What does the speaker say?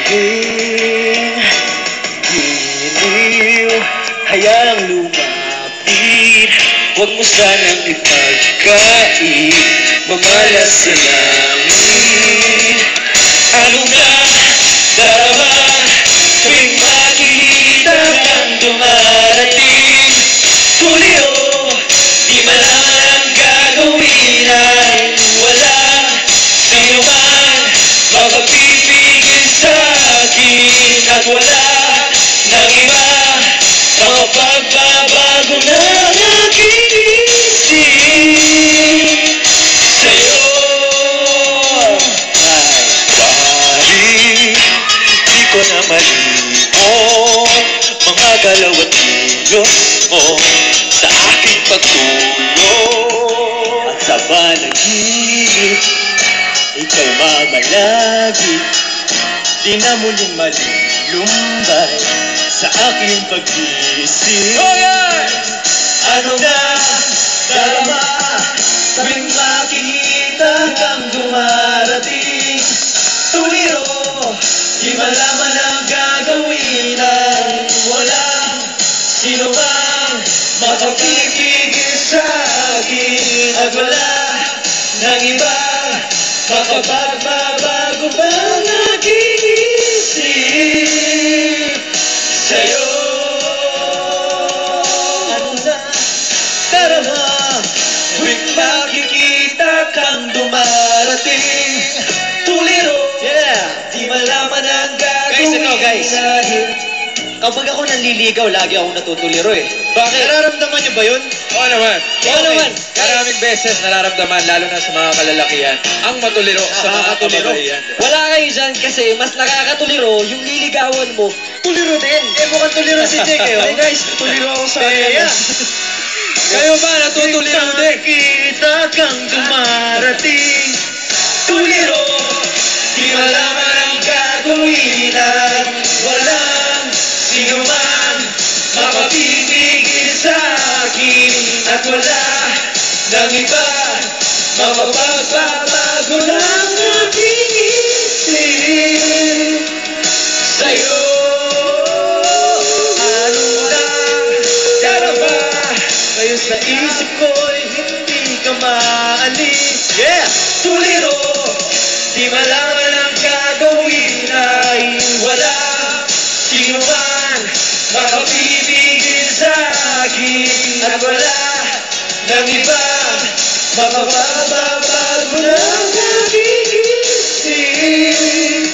sabihin, giliw, hayaang lumapit. Huwag mo sanang ipagkait, mamalas sa langit. Ano na darama tuwing makikita kang dumarating? Tuliro, di malaman ang gagawin ay walang sino man makapipigil sa akin. At wala nang iba makapagbabago ng aking isip sa'yo. Ay, di ko na malimot mga galaw at kilos mo sa aking pagtulog. At sa panaginip, ikaw mamalagi, di na muling malulumbay sa aking pag-isip. Oh yeah! Ano na darama tuwing makikita kang dumarating? Tuliro, di malaman ang gagawin ay walang sino man makapipigil sa akin. At wala nang iba makapagbabago pa ang aking isip sa'yo. Ano na darama tuwing makikita kang dumarating? Tuliro, di malaman ang gagawin. Guys, kapag ako nanliligaw, lagi akong natutuliro eh. Bakit? Nararamdaman niyo ba yun? Oo naman. Oo naman. Maraming beses nararamdaman, lalo na sa mga kalalakihan, ang matuliro sa mga kababaihan. Wala kayo dyan kasi mas nakakatuliro yung liligawan mo. Tuliro din. Eh mukhang tuliro si Jake eh. Hey guys, tuliro ako sa kanya. Kayo ba natutuliro din? Kita kang dumarating. Tuliro, di malaman ang gagawin at walang sino man makapipigil sa akin. At wala nang iba mapapagbabago ng aking isip sa'yo. Ano na darama ngayon sa isip ko'y hindi ka maalis. Yeah! Tuliro, di malaman ang gagawin ay wala sino man makapipigil sa akin. At wala nang iba mapapagbabago ng aking isip